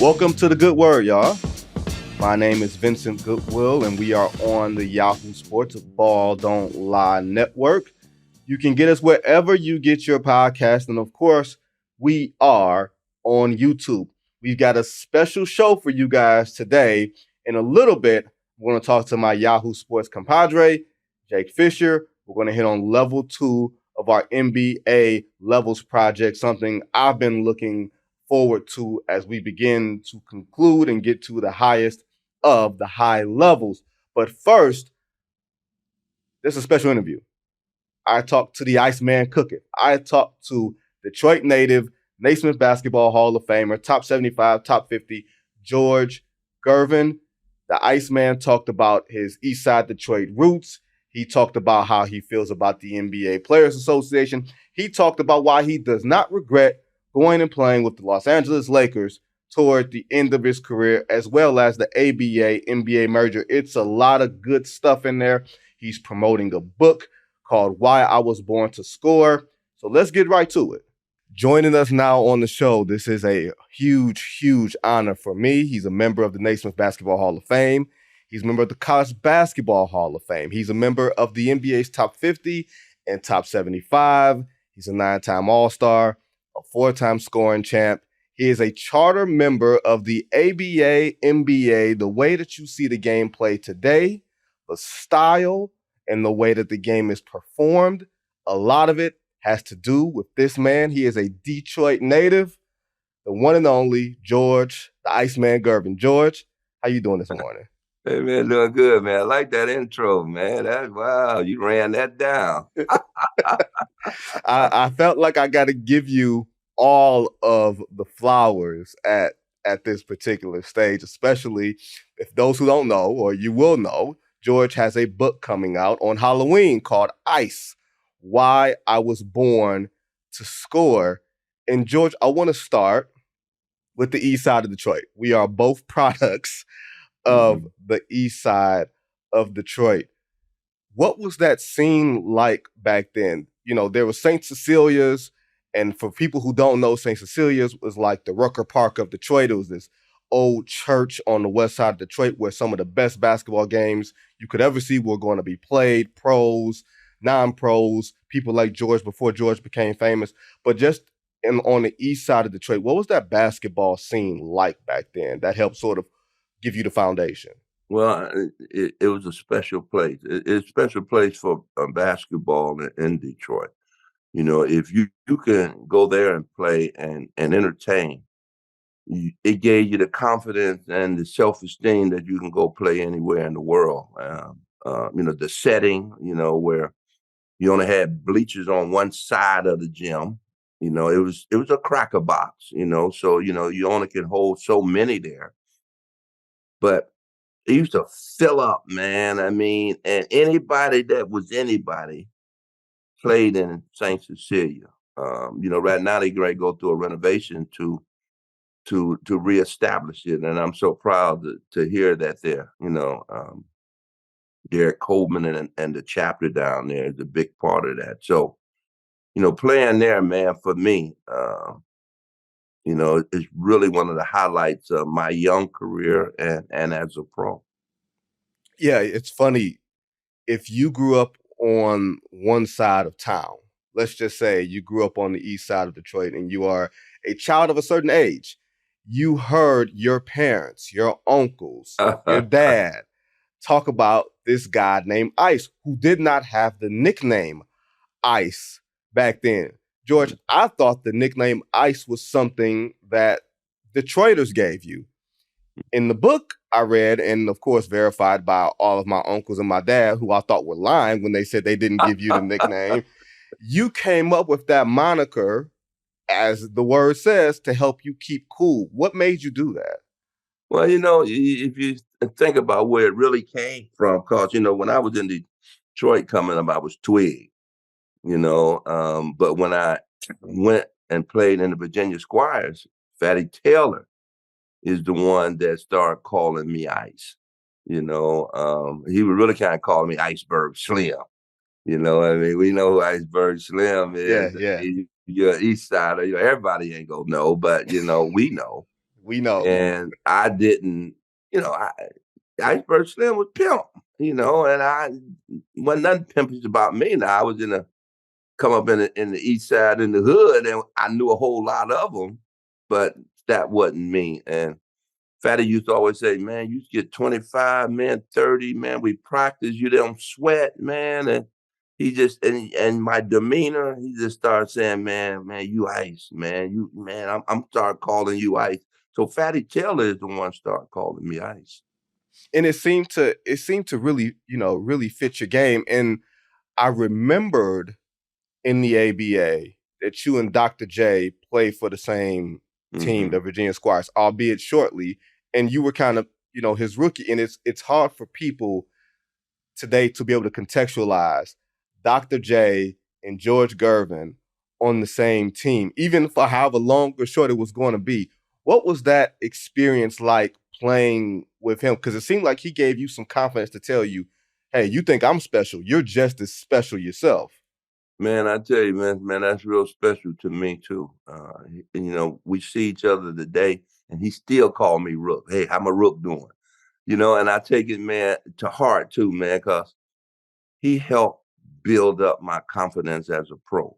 Welcome to the Good Word, y'all. My name is Vincent Goodwill, and we are on the Yahoo Sports Ball Don't Lie Network. You can get us wherever you get your podcast, and of course, we are on YouTube. We've got a special show for you guys today. In a little bit, we're going to talk to my Yahoo Sports compadre, Jake Fischer. We're going to hit on level 2 of our NBA Levels project, something I've been looking forward to as we begin to conclude and get to the highest of the high levels. But first, there's a special interview. I talked to the Iceman Cooking. I talked to Detroit native, Naismith Basketball Hall of Famer, top 75, top 50, George Gervin. The Iceman talked about his Eastside Detroit roots. He talked about how he feels about the NBA Players Association. He talked about why he does not regret going and playing with the Los Angeles Lakers toward the end of his career, as well as the ABA-NBA merger. It's a lot of good stuff in there. He's promoting a book called Why I Was Born to Score. So let's get right to it. Joining us now on the show, this is a huge, huge honor for me. He's a member of the Naismith Basketball Hall of Fame. He's a member of the College Basketball Hall of Fame. He's a member of the NBA's top 50 and top 75. He's a 9-time All-Star, a 4-time scoring champ. He is a charter member of the ABA, NBA. The way that you see the game play today, the style and the way that the game is performed, a lot of it has to do with this man. He is a Detroit native, the one and only George, the Iceman Gervin. George, how you doing this morning? Hey, man, doing good, man. I like that intro, man. Wow, you ran that down. I felt like I got to give you all of the flowers at this particular stage, especially if those who don't know, or you will know, George has a book coming out on Halloween called Ice, Why I Was Born to Score. And George, I want to start with the east side of Detroit. We are both products of the east side of Detroit. What was that scene like back then? You know, there was St. Cecilia's, and for people who don't know, St. Cecilia's was like the Rucker Park of Detroit. It was this old church on the west side of Detroit where some of the best basketball games you could ever see were going to be played, pros, non-pros, people like George before George became famous. But just on the east side of Detroit, what was that basketball scene like back then that helped sort of give you the foundation? Well, it was a special place. It's a special place for basketball in Detroit. You know, if you can go there and play and entertain, it gave you the confidence and the self-esteem that you can go play anywhere in the world. You know, the setting, you know, where you only had bleachers on one side of the gym. You know, it was a cracker box, you know, so, you know, you only can hold so many there. But it used to fill up, man. I mean, and anybody that was anybody played in St. Cecilia. You know, right now they go through a renovation to reestablish it, and I'm so proud to hear that there. You know, Derek Coleman and the chapter down there is a big part of that. So, you know, playing there, man, for me, you know, it's really one of the highlights of my young career and as a pro. Yeah, it's funny. If you grew up on one side of town, let's just say you grew up on the east side of Detroit and you are a child of a certain age, you heard your parents, your uncles, your dad talk about this guy named Ice, who did not have the nickname Ice back then. George, I thought the nickname Ice was something that Detroiters gave you. In the book I read, and of course verified by all of my uncles and my dad, who I thought were lying when they said they didn't give you the nickname, you came up with that moniker, as the word says, to help you keep cool. What made you do that? Well, you know, if you think about where it really came from, because, you know, when I was in Detroit coming up, I was Twig, you know, but when I went and played in the Virginia Squires, Fatty Taylor is the one that started calling me Ice. You know, he was really kind of calling me Iceberg Slim. You know, I mean, we know who Iceberg Slim is. Yeah. You're East Sider. You know, everybody ain't gonna know, but you know, we know. We know. And I didn't, Iceberg Slim was pimp, and I wasn't nothing pimpish about me. Now I was come up in the east side in the hood, and I knew a whole lot of them, but that wasn't me. And Fatty used to always say, man, you get 25, man, 30, man, we practice, you don't sweat, man. And he just, and my demeanor, he just started saying, man, you ice, man, I'm start calling you ice. So Fatty Taylor is the one start calling me ice. And it seemed to really, really fit your game. And I remembered in the ABA that you and Dr. J played for the same team, the Virginia Squires, albeit shortly, and you were kind of, his rookie. And it's hard for people today to be able to contextualize Dr. J and George Gervin on the same team, even for however long or short it was going to be. What was that experience like playing with him? Because it seemed like he gave you some confidence to tell you, hey, you think I'm special. You're just as special yourself. Man, I tell you, man, that's real special to me too. We see each other today, and he still call me Rook. Hey, how my Rook doing? And I take it, man, to heart too, man, because he helped build up my confidence as a pro.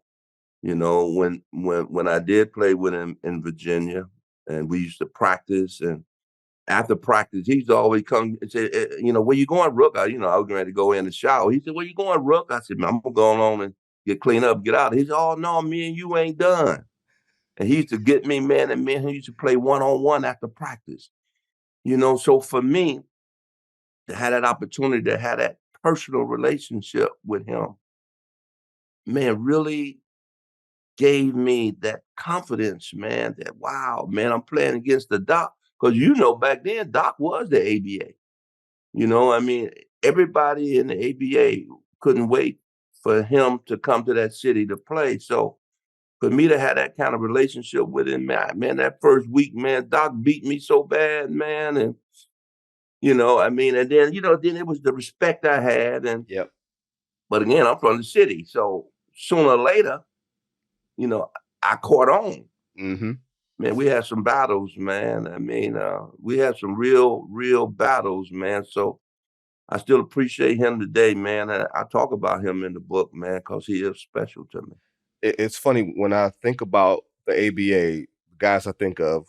When I did play with him in Virginia, and we used to practice, and after practice, he's always come and say, where you going, Rook? I was ready to go in the shower. He said, where you going, Rook? I said, man, I'm going on and get cleaned up, get out. He said, oh, no, me and you ain't done. And he used to get me, man, and me and him used to play one-on-one after practice. So for me, to have that opportunity to have that personal relationship with him, man, really gave me that confidence, man, that, wow, man, I'm playing against the Doc. Because, back then, Doc was the ABA. Everybody in the ABA couldn't wait for him to come to that city to play. So for me to have that kind of relationship with him, man, that first week, man, Doc beat me so bad, man. And, and then it was the respect I had. And, Yep. But again, I'm from the city. So sooner or later, I caught on. Mm-hmm. Man, we had some battles, man. We had some real battles, man. So I still appreciate him today, man. I talk about him in the book, man, because he is special to me. It's funny when I think about the ABA, guys I think of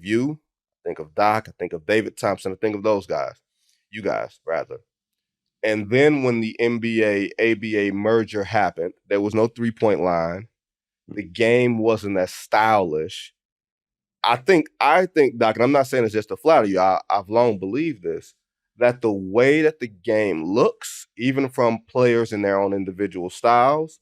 you, I think of Doc, I think of David Thompson, I think of those guys, you guys, rather. And then when the NBA ABA merger happened, there was no 3-point line. The game wasn't as stylish. I think, Doc, and I'm not saying it's just to flatter you, I've long believed this, that the way that the game looks, even from players in their own individual styles,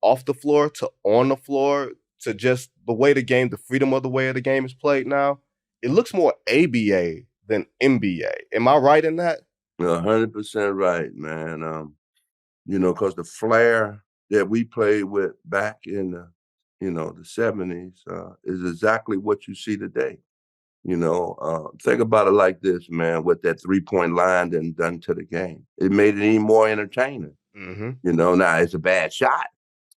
off the floor to on the floor to just the way the game, the freedom of the way the game is played now, it looks more ABA than NBA. Am I right in that? 100% right, man. Because the flair that we played with back in the 70s is exactly what you see today. Think about it like this, man, what that 3-point line done to the game. It made it even more entertaining. Mm-hmm. Now it's a bad shot,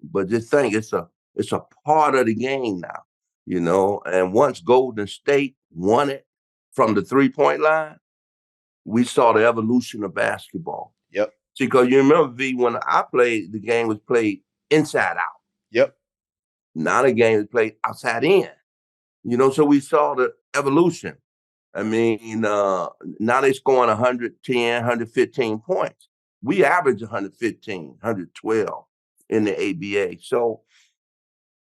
but just think it's a part of the game now, and once Golden State won it from the 3-point line, we saw the evolution of basketball. Yep. See, because you remember, V, when I played, the game was played inside out. Yep. Now the game is played outside in. So we saw the evolution. Now they're scoring 110, 115 points. We average 115, 112 in the ABA. So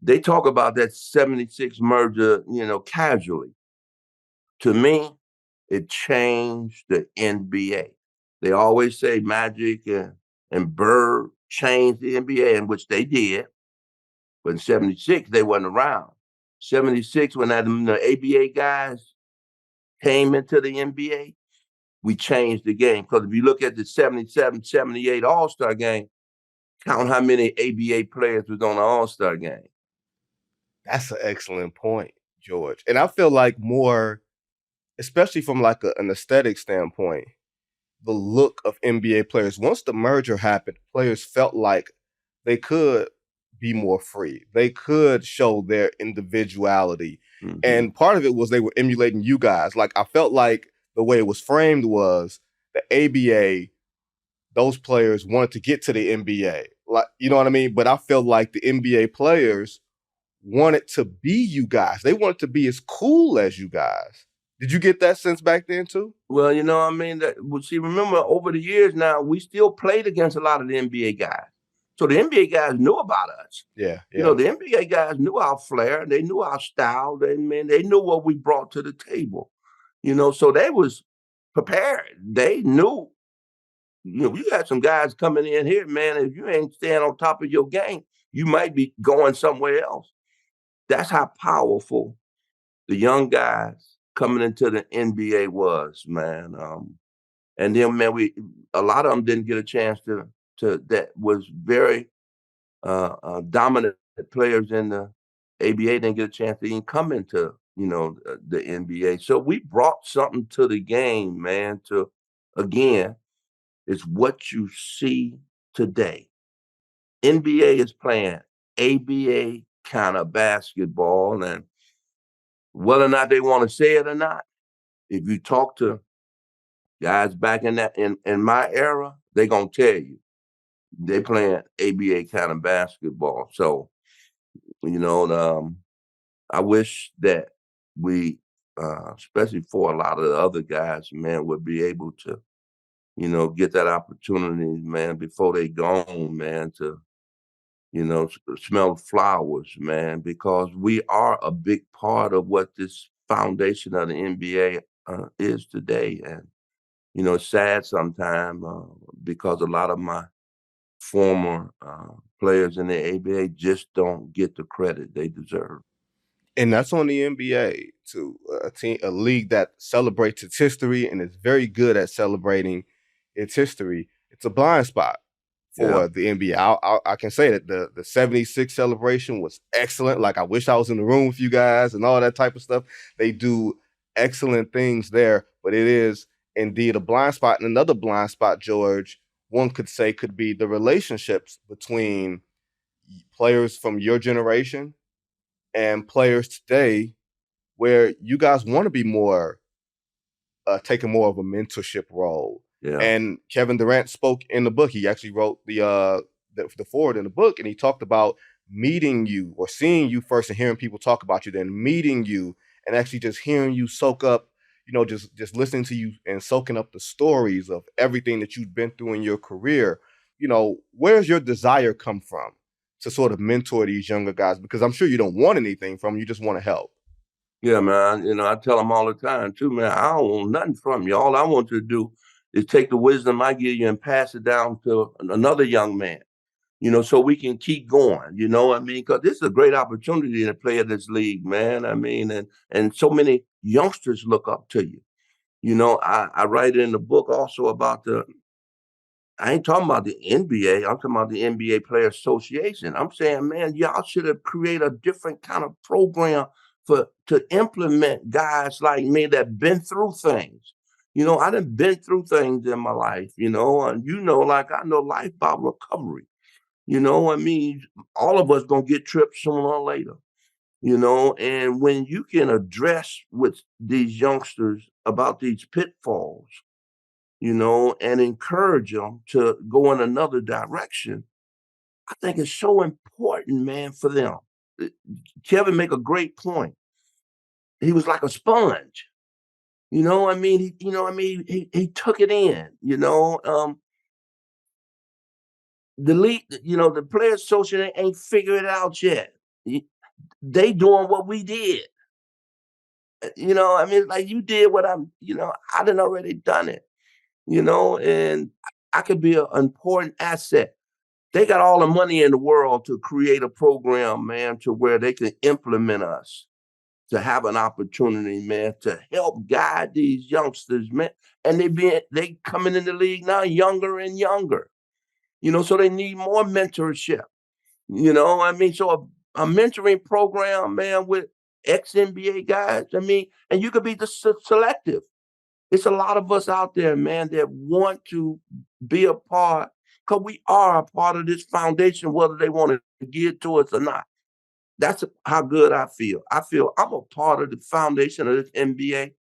they talk about that 76 merger, casually. To me, it changed the NBA. They always say Magic and Bird changed the NBA, in which they did. But in 76, they wasn't around. 76, when the ABA guys came into the NBA, we changed the game. Because if you look at the 77, 78 All-Star game, count how many ABA players was on the All-Star game. That's an excellent point, George. And I feel like more, especially from like an aesthetic standpoint, the look of NBA players, once the merger happened, players felt like they could be more free. They could show their individuality. And part of it was they were emulating you guys. Like, I felt like the way it was framed was the ABA, those players wanted to get to the NBA. Like, you know what I mean? But I felt like the NBA players wanted to be you guys. They wanted to be as cool as you guys. Did you get that sense back then too? Well, see, remember over the years now, we still played against a lot of the NBA guys. So the NBA guys knew about us. Yeah. The NBA guys knew our flair. They knew our style. They knew what we brought to the table. So they was prepared. They knew. You got some guys coming in here, man. If you ain't staying on top of your game, you might be going somewhere else. That's how powerful the young guys coming into the NBA was, man. And then, man, a lot of them didn't get a chance to that was very dominant players in the ABA didn't get a chance to even come into the NBA. So we brought something to the game, man. Again, it's what you see today. NBA is playing ABA kind of basketball, and whether or not they want to say it or not, if you talk to guys back in my era, they're gonna tell you they playing ABA kind of basketball. So, I wish that we, especially for a lot of the other guys, man, would be able to, get that opportunity, man, before they gone, man, to, smell flowers, man, because we are a big part of what this foundation of the NBA is today. And, it's sad sometimes because a lot of my former players in the ABA just don't get the credit they deserve. And that's on the NBA too. A league that celebrates its history and is very good at celebrating its history. It's a blind spot for the NBA. I can say that the 76 celebration was excellent. Like, I wish I was in the room with you guys and all that type of stuff. They do excellent things there, but it is indeed a blind spot. And another blind spot, George, one could say could be the relationships between players from your generation and players today, where you guys want to be more taking more of a mentorship role. Yeah. And Kevin Durant spoke in the book. He actually wrote the forward in the book, and he talked about meeting you or seeing you first and hearing people talk about you, then meeting you and actually just hearing you soak up, just listening to you and soaking up the stories of everything that you've been through in your career. Where's your desire come from to sort of mentor these younger guys? Because I'm sure you don't want anything from them, you just want to help. Yeah, man. I tell them all the time too, man. I don't want nothing from you. All I want you to do is take the wisdom I give you and pass it down to another young man, so we can keep going, because this is a great opportunity to play in this league, man. And so many youngsters look up to you. I write in the book also about I ain't talking about the NBA. I'm talking about the NBA Player Association. I'm saying, man, y'all should have created a different kind of program to implement guys like me that been through things. I done been through things in my life, and like I know life about recovery. All of us gonna get tripped sooner or later. And when you can address with these youngsters about these pitfalls, and encourage them to go in another direction, I think it's so important, man, for them. Kevin make a great point. He was like a sponge. He took it in, the league, the Players Association ain't figured it out yet. They doing what we did. Like you did what I done already done it, and I could be an important asset. They got all the money in the world to create a program, man, to where they can implement us, to have an opportunity, man, to help guide these youngsters, man. And they coming in the league now younger and younger, so they need more mentorship, So a mentoring program, man, with ex-NBA guys, and you could be selective. It's a lot of us out there, man, that want to be a part, because we are a part of this foundation, whether they want to give it to us or not. That's how good I feel. I feel I'm a part of the foundation of this NBA,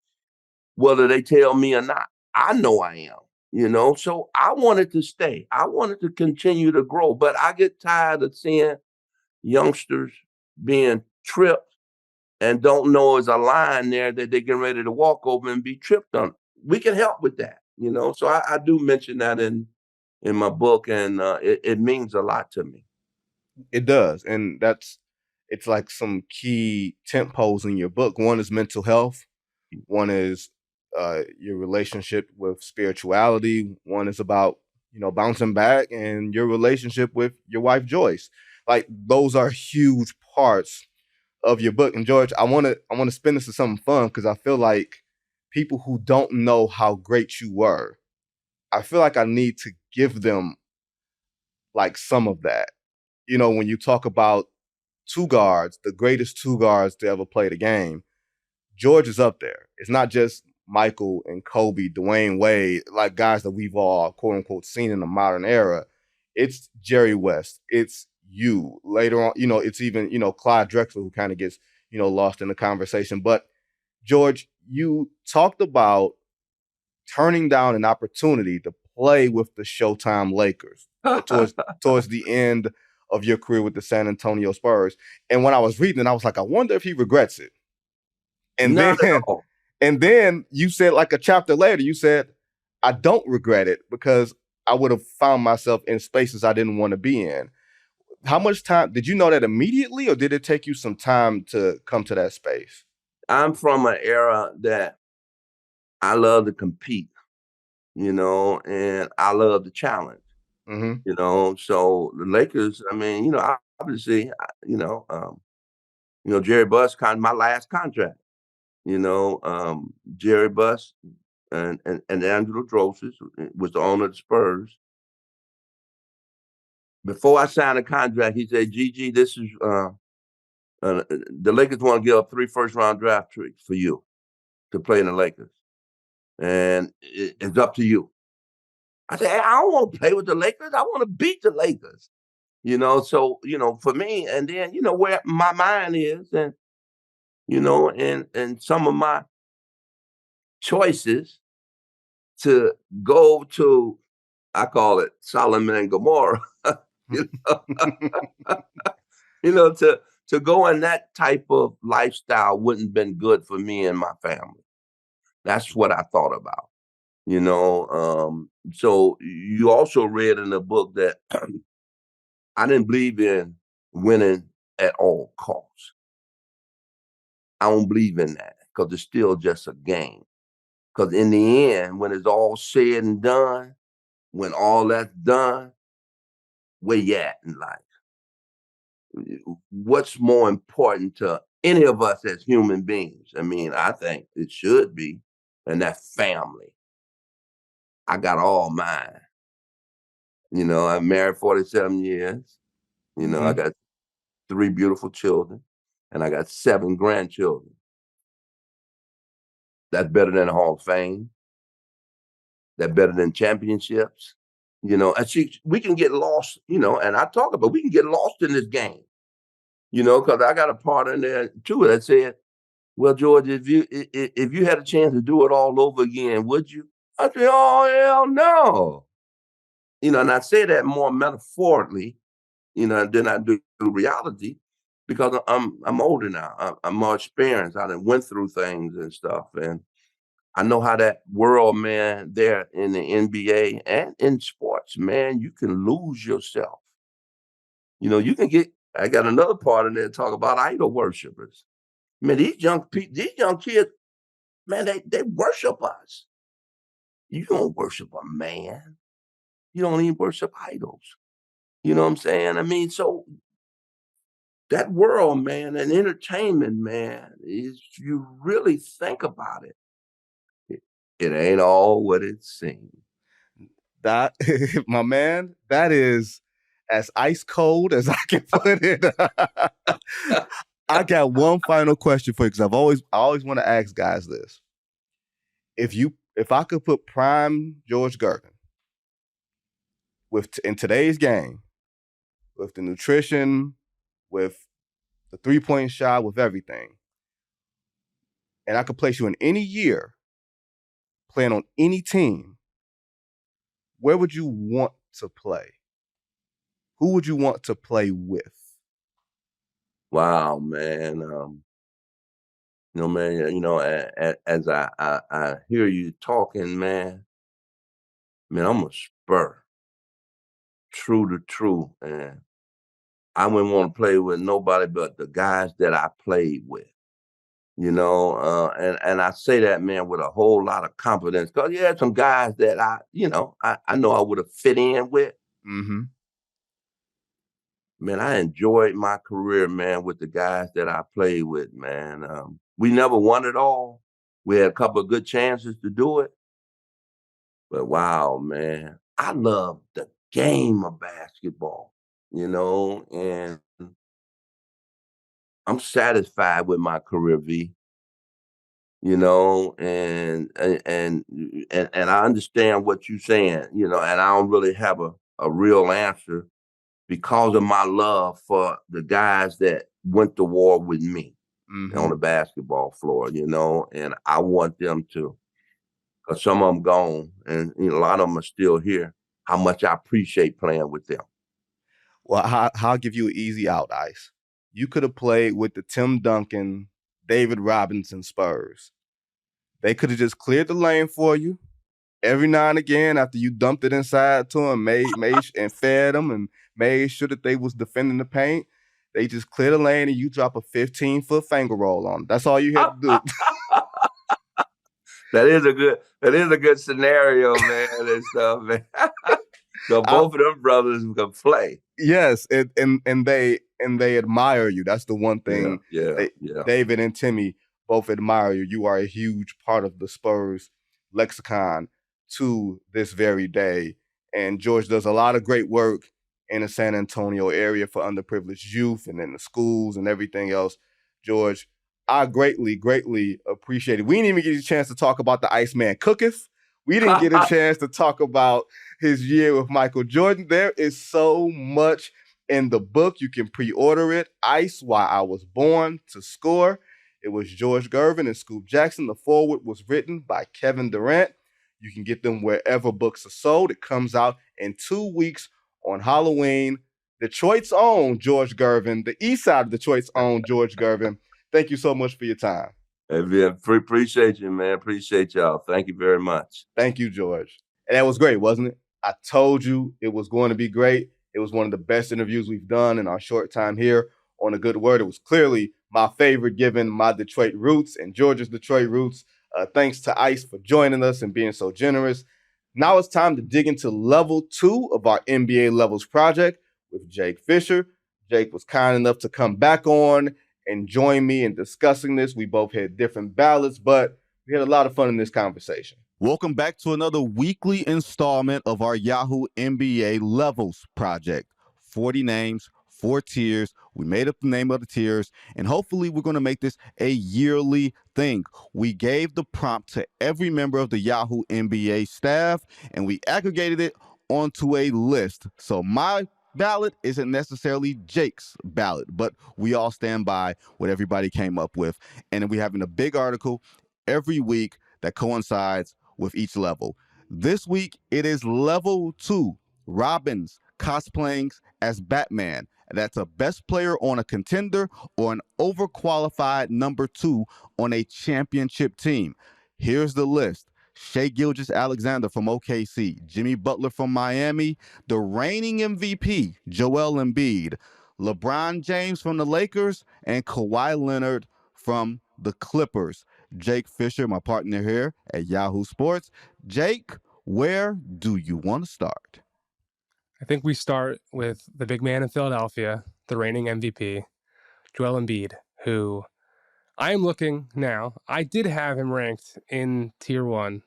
whether they tell me or not. I know I am, so I wanted to stay. I wanted to continue to grow, but I get tired of seeing youngsters being tripped and don't know there's a line there that they're getting ready to walk over and be tripped on. We can help with that, So I do mention that in my book, and it means a lot to me. It does, and it's like some key tent poles in your book. One is mental health. One is your relationship with spirituality. One is about bouncing back, and your relationship with your wife Joyce. Like those are huge parts of your book. And George, I want to spin this to something fun because I feel like people who don't know how great you were, I feel like I need to give them like some of that. When you talk about two guards, the greatest two guards to ever play the game, George is up there. It's not just Michael and Kobe, Dwayne Wade, like guys that we've all quote unquote seen in the modern era. It's Jerry West. It's you. Later on, it's even, Clyde Drexler who kind of gets, lost in the conversation. But George, you talked about turning down an opportunity to play with the Showtime Lakers towards the end of your career with the San Antonio Spurs. And when I was reading it, I was like, I wonder if he regrets it. And Not then at all. and then you said, like a chapter later, you said, I don't regret it because I would have found myself in spaces I didn't want to be in. How much time did you know that immediately, or did it take you some time to come to that space? I'm from an era that I love to compete, and I love the challenge, Mm-hmm. So the Lakers, I mean, obviously, Jerry Buss, kind of my last contract, Jerry Buss and Angelo Drosses was the owner of the Spurs. Before I signed a contract, he said, "Gigi, this is the Lakers want to give up 3 first-round draft picks for you to play in the Lakers, and it's up to you." I said, "Hey, I don't want to play with the Lakers. I want to beat the Lakers." So for me, and then where my mind is, and and some of my choices to go to, I call it Solomon and Gomorrah, you know, to go in that type of lifestyle wouldn't have been good for me and my family. That's what I thought about. So you also read in the book that I didn't believe in winning at all costs. I don't believe in that because it's still just a game. Because in the end, when it's all said and done, when all that's done, where you at in life? What's more important to any of us as human beings? I mean, I think it should be, and that's family. I got all mine. I'm married 47 years. I got 3 beautiful children, and I got 7 grandchildren. That's better than a Hall of Fame. That's better than championships. And see, we can get lost, and I talk about we can get lost in this game, because I got a part in there too that said, "Well, George, if you had a chance to do it all over again, would you?" I said, "Oh, hell no." And I say that more metaphorically, than I do reality, because I'm older now. I'm more experienced. I done went through things and stuff, and I know how that world, man, there in the NBA and in sports, man, you can lose yourself. You can get. I got another part in there to talk about idol worshipers. Man, these young kids, man, they worship us. You don't worship a man. You don't even worship idols. You know what I'm saying? I mean, so that world, man, and entertainment, man, is you really think about it, it ain't all what it seems. That my man, that is as ice cold as I can put it. I got one final question for you because I always want to ask guys this. If I could put prime George Gervin in today's game, with the nutrition, with the three-point shot with everything, and I could place you in any year playing on any team, where would you want to play? Who would you want to play with? Wow, man. Man, as I hear you talking, man, I'm a Spur, true to true, and I wouldn't want to play with nobody but the guys that I played with. And I say that, man, with a whole lot of confidence, because yeah, some guys that I know I would have fit in with. Mm-hmm. Man, I enjoyed my career, man, with the guys that I played with, man. We never won it all. We had a couple of good chances to do it. But wow, man, I love the game of basketball, and I'm satisfied with my career, V. And I understand what you're saying, and I don't really have a real answer because of my love for the guys that went to war with me on the basketball floor, and I want them to, because some of them gone and a lot of them are still here, how much I appreciate playing with them. Well, I'll give you an easy out, Ice. You could have played with the Tim Duncan, David Robinson Spurs. They could have just cleared the lane for you every now and again after you dumped it inside to them, made and fed them and made sure that they was defending the paint. They just clear the lane and you drop a 15-foot finger roll on them. That's all you had to do. That is a good scenario, man, and stuff, man. So both of them brothers can play. Yes, and they admire you. That's the one thing. Yeah. David and Timmy both admire you. You are a huge part of the Spurs lexicon to this very day. And George does a lot of great work in the San Antonio area for underprivileged youth and in the schools and everything else. George, I greatly, greatly appreciate it. We didn't even get a chance to talk about the Iceman cooketh. We didn't get a chance to talk about his year with Michael Jordan. There is so much in the book. You can pre-order it. Ice, Why I Was Born to Score. It was George Gervin and Scoop Jackson. The foreword was written by Kevin Durant. You can get them wherever books are sold. It comes out in 2 weeks on Halloween. Detroit's own George Gervin, the east side of Detroit's own George Gervin. Thank you so much for your time. Appreciate you, man. Appreciate y'all. Thank you very much. Thank you, George. And that was great, wasn't it? I told you it was going to be great. It was one of the best interviews we've done in our short time here on A Good Word. It was clearly my favorite given my Detroit roots and George's Detroit roots. Thanks to Ice for joining us and being so generous. Now it's time to dig into level 2 of our NBA Levels project with Jake Fischer. Jake was kind enough to come back on and join me in discussing this. We both had different ballots, but we had a lot of fun in this conversation. Welcome back to another weekly installment of our Yahoo NBA Levels project. 40 names, 4 tiers. We made up the name of the tiers, and hopefully we're going to make this a yearly thing. We gave the prompt to every member of the Yahoo NBA staff, and we aggregated it onto a list. So my ballot isn't necessarily Jake's ballot, but we all stand by what everybody came up with. And then we're having a big article every week that coincides with each level. This week, it is level 2, Robin's cosplaying as Batman. That's a best player on a contender or an overqualified number 2 on a championship team. Here's the list. Shai Gilgeous-Alexander from OKC, Jimmy Butler from Miami, the reigning MVP, Joel Embiid, LeBron James from the Lakers, and Kawhi Leonard from the Clippers. Jake Fischer, my partner here at Yahoo Sports. Jake, where do you want to start? I think we start with the big man in Philadelphia, the reigning MVP, Joel Embiid, who I am looking now. I did have him ranked in tier 1,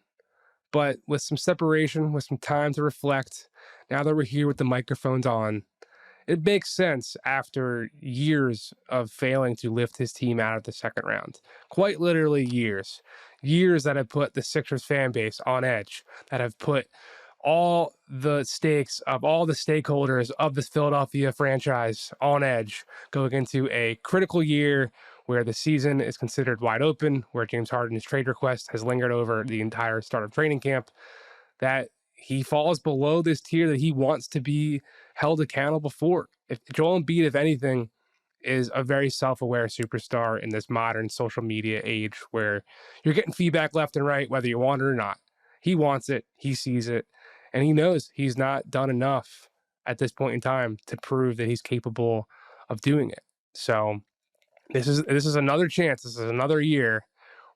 but with some separation, with some time to reflect, now that we're here with the microphones on, it makes sense after years of failing to lift his team out of the second round. Quite literally years. Years that have put the Sixers fan base on edge, that have put all the stakes of all the stakeholders of this Philadelphia franchise on edge going into a critical year where the season is considered wide open, where James Harden's trade request has lingered over the entire start of training camp, that he falls below this tier that he wants to be held accountable for. If Joel Embiid, if anything, is a very self-aware superstar in this modern social media age where you're getting feedback left and right, whether you want it or not. He wants it, he sees it, and he knows he's not done enough at this point in time to prove that he's capable of doing it. So this is another chance. This is another year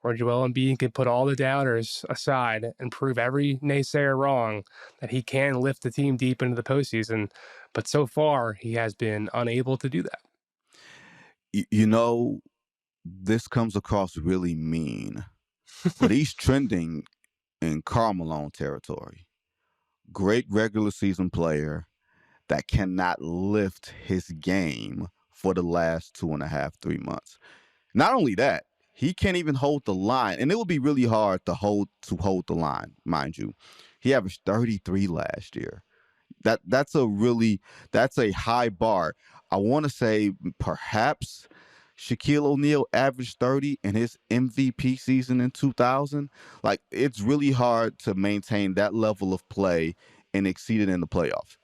where Joel Embiid can put all the doubters aside and prove every naysayer wrong, that he can lift the team deep into the postseason. But so far, he has been unable to do that. You know, this comes across really mean, but he's trending in Karl Malone territory. Great regular season player that cannot lift his game for the last 2.5, 3 months. Not only that, he can't even hold the line, and it would be really hard to hold the line, mind you. He averaged 33 last year. That's a high bar. I want to say perhaps Shaquille O'Neal averaged 30 in his MVP season in 2000. Like, it's really hard to maintain that level of play and exceed it in the playoffs.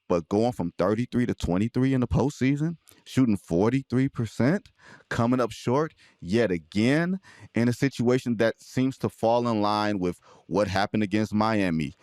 But going from 33 to 23 in the postseason, shooting 43%, coming up short yet again in a situation that seems to fall in line with what happened against Miami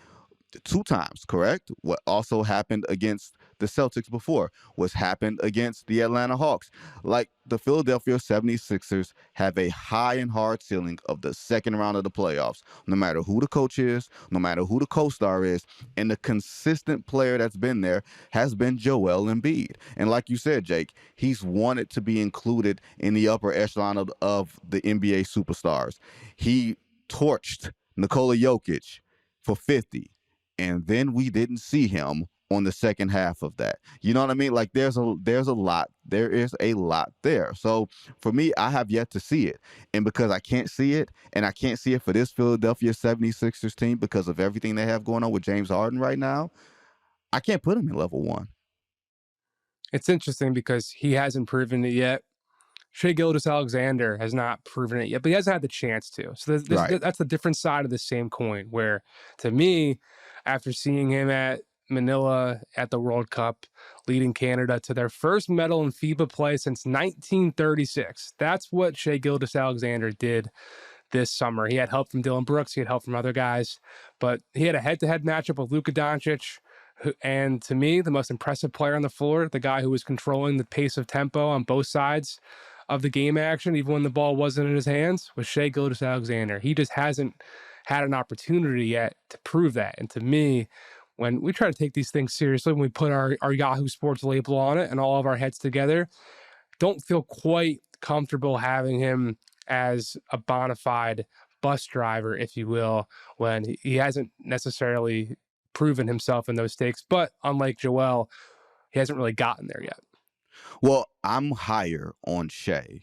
2 times, correct? What also happened against the Celtics before, what's happened against the Atlanta Hawks. Like, the Philadelphia 76ers have a high and hard ceiling of the second round of the playoffs, no matter who the coach is, no matter who the co-star is, and the consistent player that's been there has been Joel Embiid. And like you said, Jake, he's wanted to be included in the upper echelon of the NBA superstars. He torched Nikola Jokic for 50. And then we didn't see him on the second half of that. You know what I mean? Like, there is a lot there. So for me, I have yet to see it. And because I can't see it, and I can't see it for this Philadelphia 76ers team because of everything they have going on with James Harden right now, I can't put him in level 1. It's interesting because he hasn't proven it yet. Shai Gilgeous-Alexander has not proven it yet, but he hasn't had the chance to. So that's the different side of the same coin, where, to me, after seeing him at Manila at the World Cup, leading Canada to their first medal in FIBA play since 1936, that's what Shai Gilgeous-Alexander did this summer. He had help from Dylan Brooks. He had help from other guys, but he had a head-to-head matchup with Luka Doncic, and to me, the most impressive player on the floor, the guy who was controlling the pace of tempo on both sides of the game action, even when the ball wasn't in his hands, was Shai Gilgeous-Alexander. He just hasn't had an opportunity yet to prove that. And to me, when we try to take these things seriously, when we put our Yahoo Sports label on it and all of our heads together, don't feel quite comfortable having him as a bona fide bus driver, if you will, when he hasn't necessarily proven himself in those stakes. But unlike Joel, he hasn't really gotten there yet. Well, I'm higher on Shai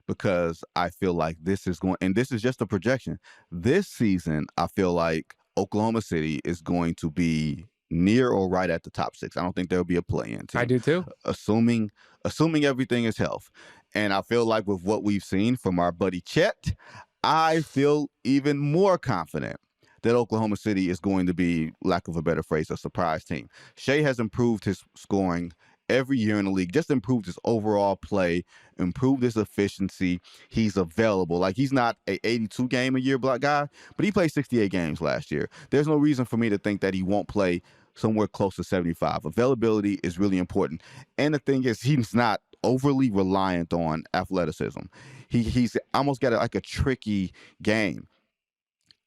because I feel like this is going, and this is just a projection. This season, I feel like Oklahoma City is going to be near or right at the top 6. I don't think there'll be a play-in team. I do too. Assuming everything is health. And I feel like with what we've seen from our buddy Chet, I feel even more confident that Oklahoma City is going to be, lack of a better phrase, a surprise team. Shai has improved his scoring every year in the league, just improved his overall play, improved his efficiency. He's available. Like, he's not a 82 game a year block guy, but he played 68 games last year. There's no reason for me to think that he won't play somewhere close to 75. Availability is really important. And the thing is, he's not overly reliant on athleticism. He's almost got a tricky game.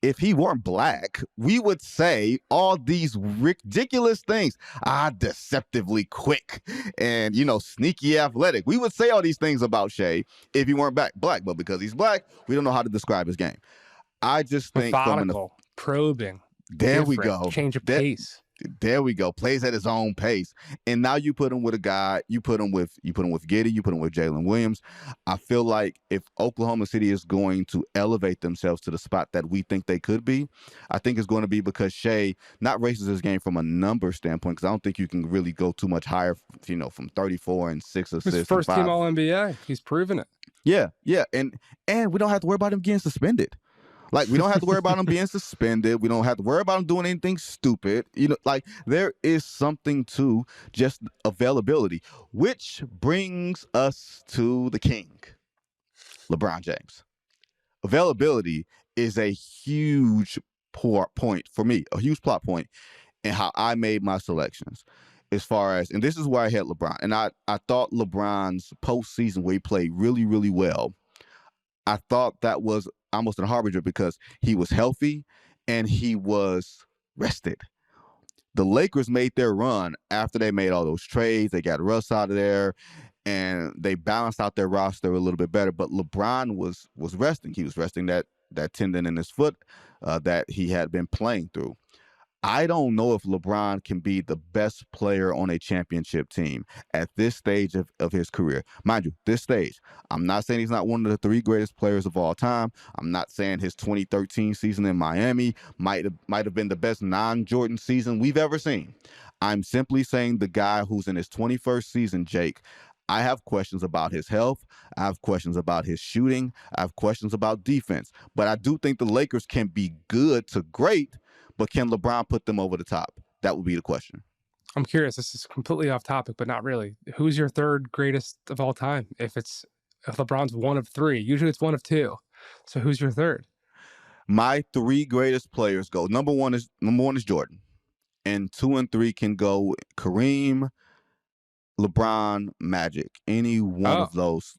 If he weren't black, we would say all these ridiculous things. Deceptively quick and, sneaky athletic. We would say all these things about Shai if he weren't black. But because he's black, we don't know how to describe his game. I just think methodical, probing. There we go. Change of pace. There we go. Plays at his own pace. And now you put him with a guy, you put him with Giddey, you put him with Jalen Williams. I feel like if Oklahoma City is going to elevate themselves to the spot that we think they could be, I think it's going to be because Shai not raises his game from a number standpoint, because I don't think you can really go too much higher, from 34 and 6 assists. His first team All-NBA. He's proven it. Yeah. And we don't have to worry about him getting suspended. Like, we don't have to worry about him being suspended. We don't have to worry about him doing anything stupid. There is something to just availability, which brings us to the king, LeBron James. Availability is a huge point for me, a huge plot point in how I made my selections. As far as, and this is where I had LeBron, and I thought LeBron's postseason where he played really, really well, I thought that was almost a harbinger because he was healthy and he was rested. The Lakers made their run after they made all those trades. They got Russ out of there and they balanced out their roster a little bit better. But LeBron was resting. He was resting that tendon in his foot that he had been playing through. I don't know if LeBron can be the best player on a championship team at this stage of his career. Mind you, this stage, I'm not saying he's not one of the 3 greatest players of all time. I'm not saying his 2013 season in Miami might have been the best non-Jordan season we've ever seen. I'm simply saying the guy who's in his 21st season, Jake, I have questions about his health. I have questions about his shooting. I have questions about defense. But I do think the Lakers can be good to great, but can LeBron put them over the top? That would be the question. I'm curious. This is completely off topic, but not really. Who's your 3rd greatest of all time? If LeBron's one of 3, usually it's one of 2. So who's your 3rd? My 3 greatest players go. Number one is Jordan, and 2 and 3 can go Kareem, LeBron, Magic. Any one of those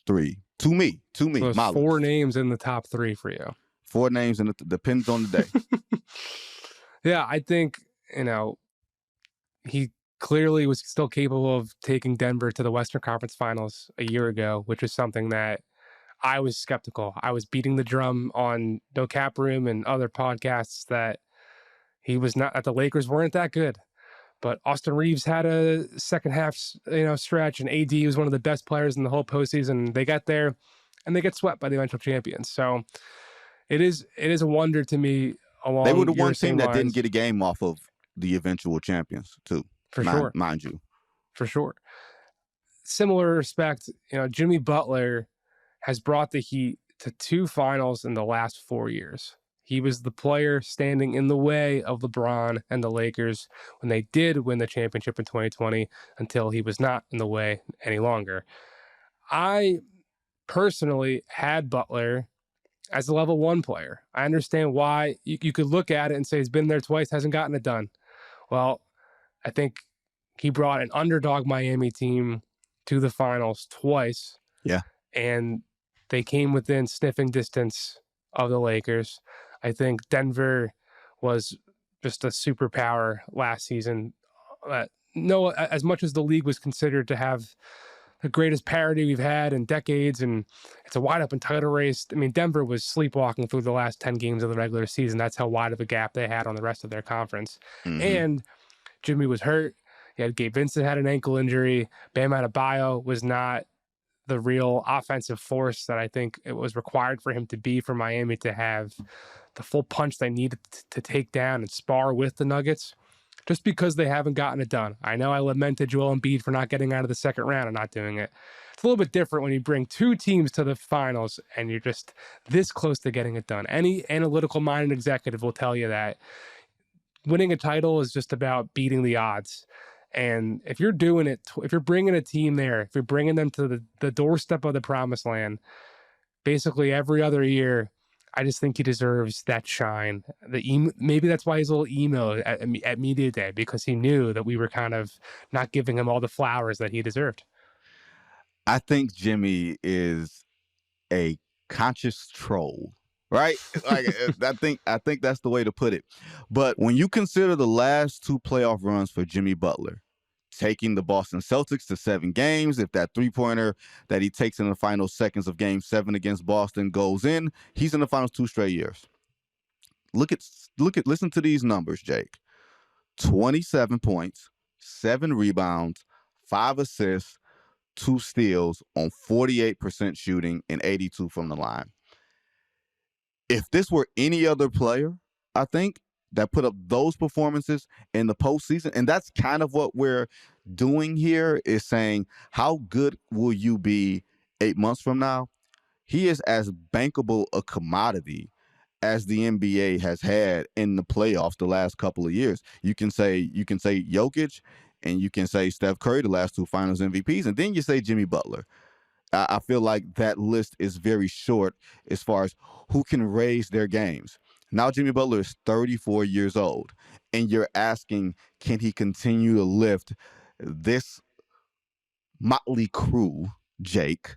3 to me. So there's 4 names in the top 3 for you. 4 names, and it depends on the day. Yeah, I think, he clearly was still capable of taking Denver to the Western Conference Finals a year ago, which is something that I was skeptical. I was beating the drum on No Cap Room and other podcasts that the Lakers weren't that good. But Austin Reeves had a second half, stretch, and AD was one of the best players in the whole postseason. They got there, and they get swept by the eventual champions. So it is a wonder to me. They were the one team that didn't get a game off of the eventual champions, too. For sure. Mind you. For sure. Similar respect, Jimmy Butler has brought the Heat to 2 finals in the last 4 years. He was the player standing in the way of LeBron and the Lakers when they did win the championship in 2020 until he was not in the way any longer. I personally had Butler as a level 1 player. I understand why you could look at it and say he's been there twice, hasn't gotten it done. Well, I think he brought an underdog Miami team to the finals twice. Yeah. And they came within sniffing distance of the Lakers. I think Denver was just a superpower last season. No, as much as the league was considered to have the greatest parity we've had in decades, and it's a wide open title race. I mean, Denver was sleepwalking through the last 10 games of the regular season. That's how wide of a gap they had on the rest of their conference. Mm-hmm. And Jimmy was hurt. Gabe Vincent had an ankle injury. Bam Adebayo was not the real offensive force that I think it was required for him to be for Miami to have the full punch they needed to take down and spar with the Nuggets, just because they haven't gotten it done. I know I lamented Joel Embiid for not getting out of the second round and not doing it. It's a little bit different when you bring 2 teams to the finals and you're just this close to getting it done. Any analytical-minded executive will tell you that winning a title is just about beating the odds. And if you're doing it, if you're bringing a team there, if you're bringing them to the doorstep of the promised basically every other year, I just think he deserves that shine. Maybe that's why he's a little emo at media day, because he knew that we were kind of not giving him all the flowers that he deserved. I think Jimmy is a conscious troll, right? Like I think that's the way to put it. But when you consider the last 2 playoff runs for Jimmy Butler, taking the Boston Celtics to 7 games, if that 3-pointer that he takes in the final seconds of Game 7 against Boston goes in, he's in the finals 2 straight years. Listen to these numbers, Jake. 27 points, 7 rebounds, 5 assists, 2 steals on 48% shooting and 82 from the line. If this were any other player, I think, that put up those performances in the postseason, and that's kind of what we're doing here, is saying, how good will you be 8 months from now? He is as bankable a commodity as the NBA has had in the playoffs the last couple of years. You can say Jokic, and you can say Steph Curry, the last 2 Finals MVPs, and then you say Jimmy Butler. I feel like that list is very short as far as who can raise their games. Now Jimmy Butler is 34 years old, and you're asking, can he continue to lift this motley crew, Jake,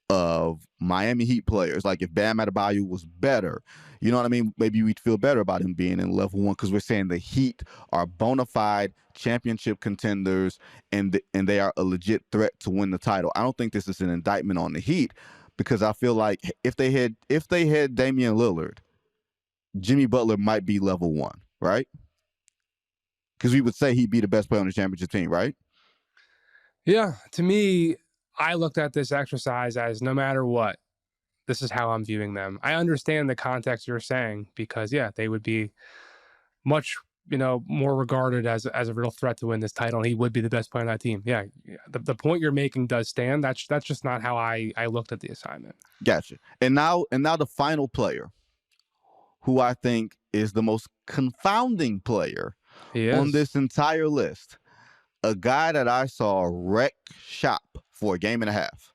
of Miami Heat players? Like, if Bam Adebayo was better, you know what I mean? Maybe we'd feel better about him being in level 1, because we're saying the Heat are bona fide championship contenders, and they are a legit threat to win the title. I don't think this is an indictment on the Heat, because I feel like if they had Damian Lillard, Jimmy Butler might be level 1, right? Because we would say he'd be the best player on the championship team, right? Yeah, to me, I looked at this exercise as, no matter what, this is how I'm viewing them. I understand the context you're saying, because, yeah, they would be much, more regarded as a real threat to win this title, and he would be the best player on that team. Yeah, the point you're making does stand. That's just not how I looked at the assignment. Gotcha. And now the final player, who I think is the most confounding player on this entire list, a guy that I saw wreck shop for a game and a half,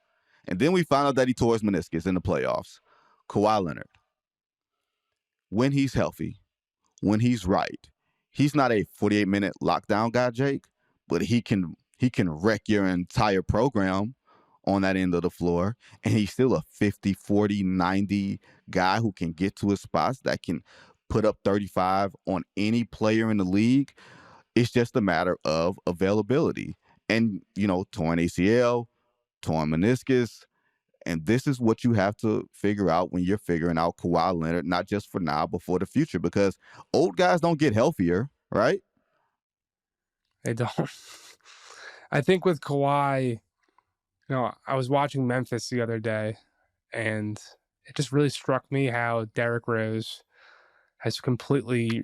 and then we found out that he tore his meniscus in the playoffs, Kawhi Leonard. When he's healthy, when he's right, he's not a 48-minute lockdown guy, Jake, but he can wreck your entire program on that end of the floor, and he's still a 50, 40, 90 guy who can get to his spots, that can put up 35 on any player in the league. It's just a matter of availability. And, torn ACL, torn meniscus, and this is what you have to figure out when you're figuring out Kawhi Leonard, not just for now, but for the future, because old guys don't get healthier, right? They don't. I think with Kawhi, I was watching Memphis the other day, and it just really struck me how Derrick Rose has completely,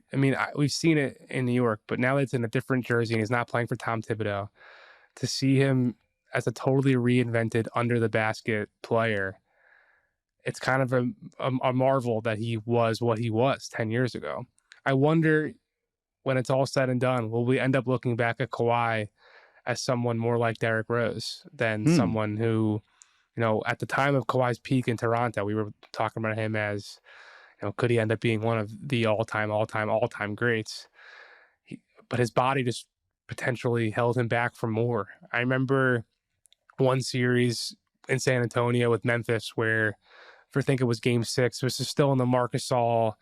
we've seen it in New York, but now that it's in a different jersey and he's not playing for Tom Thibodeau, to see him as a totally reinvented under the basket player, it's kind of a marvel that he was what he was 10 years ago. I wonder, when it's all said and done, will we end up looking back at Kawhi as someone more like Derrick Rose than someone who, at the time of Kawhi's peak in Toronto, we were talking about him as, could he end up being one of the all-time greats? But his body just potentially held him back from more. I remember one series in San Antonio with Memphis where, I think it was Game 6, this is still in the Marc Gasol,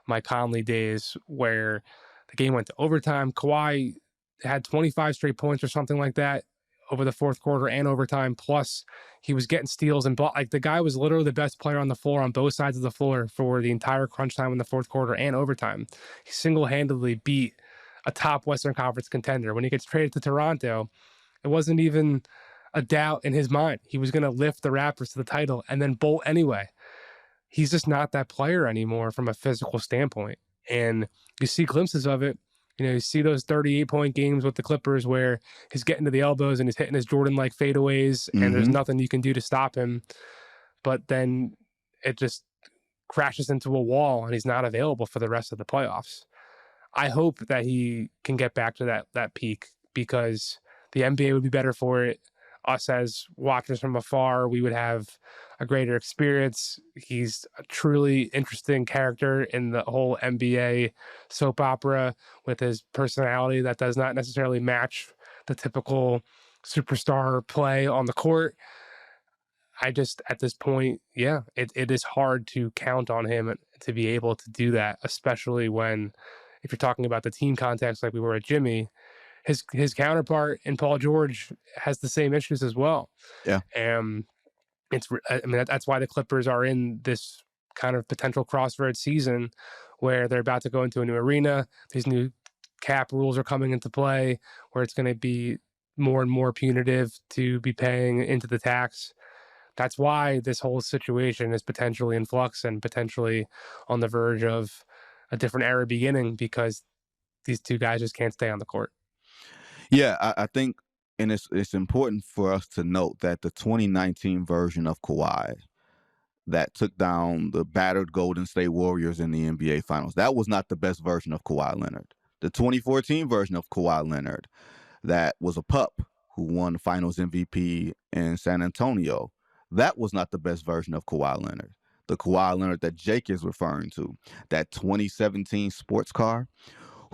Mike Conley days, where the game went to overtime. Kawhi had 25 straight points or something like that over the fourth quarter and overtime. Plus, he was getting steals and the guy was literally the best player on the floor on both sides of the floor for the entire crunch time in the fourth quarter and overtime. He single-handedly beat a top Western Conference contender. When he gets traded to Toronto, it wasn't even a doubt in his mind. He was going to lift the Raptors to the title and then bolt anyway. He's just not that player anymore from a physical standpoint. And you see glimpses of it. You see those 38-point games with the Clippers where he's getting to the elbows and he's hitting his Jordan-like fadeaways, and there's nothing you can do to stop him. But then it just crashes into a wall and he's not available for the rest of the playoffs. I hope that he can get back to that peak, because the NBA would be better for it. Us as watchers from afar, we would have a greater experience. He's a truly interesting character in the whole NBA soap opera, with his personality that does not necessarily match the typical superstar play on the court. I just, at this point, it is hard to count on him to be able to do that, especially when, if you're talking about the team context like we were at Jimmy, his counterpart in Paul George has the same issues as well. Yeah. That's why the Clippers are in this kind of potential crossroads season, where they're about to go into a new arena. These new cap rules are coming into play where it's going to be more and more punitive to be paying into the tax. That's why this whole situation is potentially in flux and potentially on the verge of a different era beginning, because these two guys just can't stay on the court. Yeah, I think, and it's important for us to note that the 2019 version of Kawhi that took down the battered Golden State Warriors in the NBA Finals, that was not the best version of Kawhi Leonard. The 2014 version of Kawhi Leonard, that was a pup who won the Finals MVP in San Antonio, that was not the best version of Kawhi Leonard. The Kawhi Leonard that Jake is referring to, that 2017 sports car,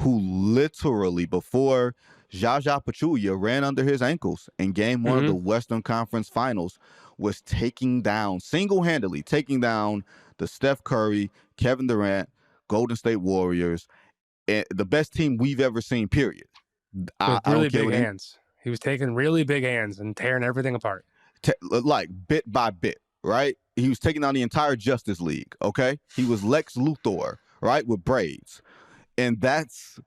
who literally, before Jaja Pachulia ran under his ankles in game one of the Western Conference Finals, was single-handedly taking down the Steph Curry, Kevin Durant, Golden State Warriors, and the best team we've ever seen, period. With really big hands. He was taking really big hands and tearing everything apart. Like bit by bit, right? He was taking down the entire Justice League, okay? He was Lex Luthor, right, with braids. And that's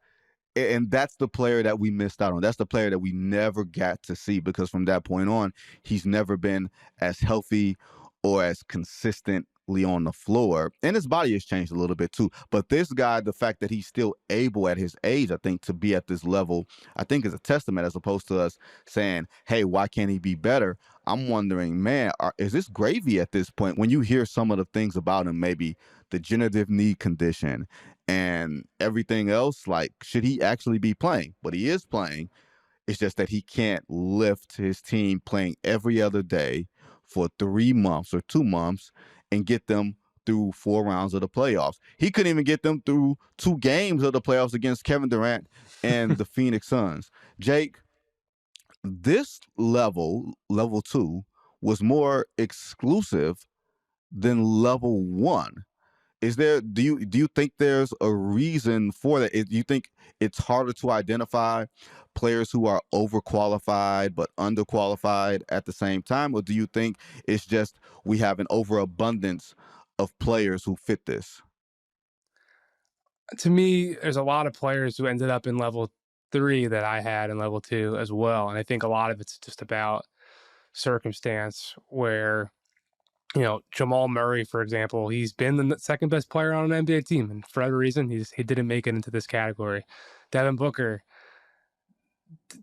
the player that we missed out on. That's the player that we never got to see, because from that point on, he's never been as healthy or as consistently on the floor. And his body has changed a little bit too. But this guy, the fact that he's still able at his age, I think, to be at this level, I think is a testament, as opposed to us saying, hey, why can't he be better? I'm wondering, man, is this gravy at this point? When you hear some of the things about him, maybe degenerative knee condition and everything else, like, should he actually be playing? But he is playing. It's just that he can't lift his team playing every other day for 3 months or 2 months and get them through 4 rounds of the playoffs. He couldn't even get them through 2 games of the playoffs against Kevin Durant and the Phoenix Suns. Jake, this level 2, was more exclusive than level 1. Do you think there's a reason for that? Do you think it's harder to identify players who are overqualified but underqualified at the same time? Or do you think it's just we have an overabundance of players who fit this? To me, there's a lot of players who ended up in level 3 that I had in level 2 as well. And I think a lot of it's just about circumstance, where Jamal Murray, for example, he's been the second best player on an NBA team, and for whatever reason, he didn't make it into this category. Devin Booker,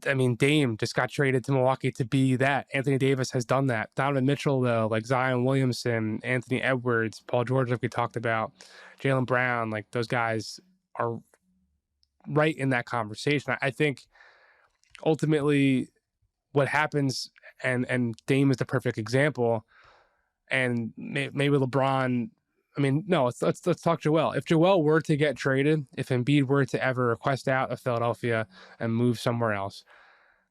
Dame just got traded to Milwaukee to be that. Anthony Davis has done that. Donovan Mitchell, though, like Zion Williamson, Anthony Edwards, Paul George, like we talked about, Jaylen Brown, like those guys are right in that conversation. I think ultimately what happens, and Dame is the perfect example, and maybe LeBron. Let's talk Joel. If Joel were to get traded, if Embiid were to ever request out of Philadelphia and move somewhere else,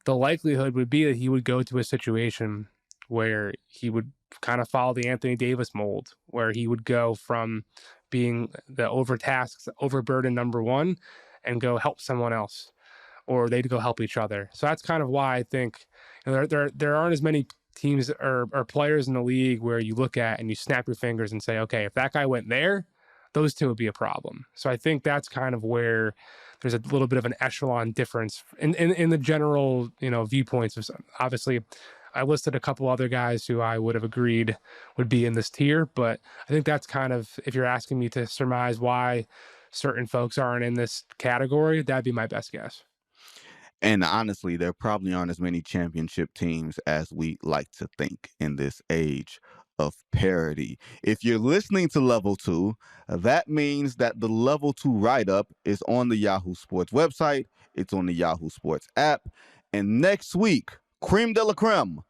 the likelihood would be that he would go to a situation where he would kind of follow the Anthony Davis mold, where he would go from being the overtasked, overburdened number 1 and go help someone else, or they'd go help each other. So that's kind of why I think there aren't as many teams or players in the league where you look at and you snap your fingers and say, okay, if that guy went there, those two would be a problem. So I think that's kind of where there's a little bit of an echelon difference in the general, viewpoints. Obviously, I listed a couple other guys who I would have agreed would be in this tier, but I think that's kind of, if you're asking me to surmise why certain folks aren't in this category, that'd be my best guess. And honestly, there probably aren't as many championship teams as we like to think in this age of parity. If you're listening to Level 2, that means that the Level 2 write-up is on the Yahoo Sports website. It's on the Yahoo Sports app. And next week, creme de la creme,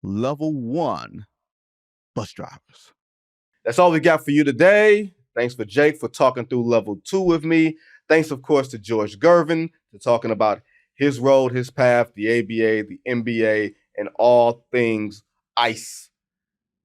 Level 1 bus drivers. That's all we got for you today. Thanks for Jake for talking through Level 2 with me. Thanks, of course, to George Gervin for talking about his road, his path, the ABA, the NBA, and all things ice.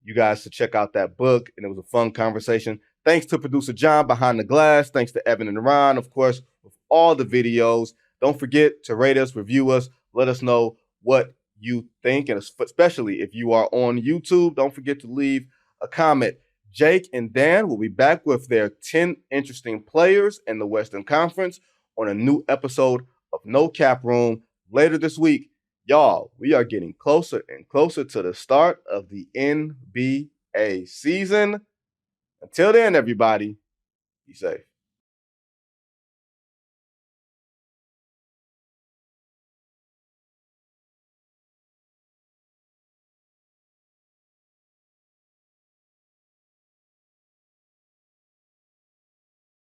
You guys should check out that book, and it was a fun conversation. Thanks to producer John behind the glass. Thanks to Evan and Ron, of course, with all the videos. Don't forget to rate us, review us, let us know what you think, and especially if you are on YouTube, don't forget to leave a comment. Jake and Dan will be back with their 10 interesting players in the Western Conference on a new episode of No Cap Room later this week. Y'all, we are getting closer and closer to the start of the NBA season. Until then, everybody, be safe.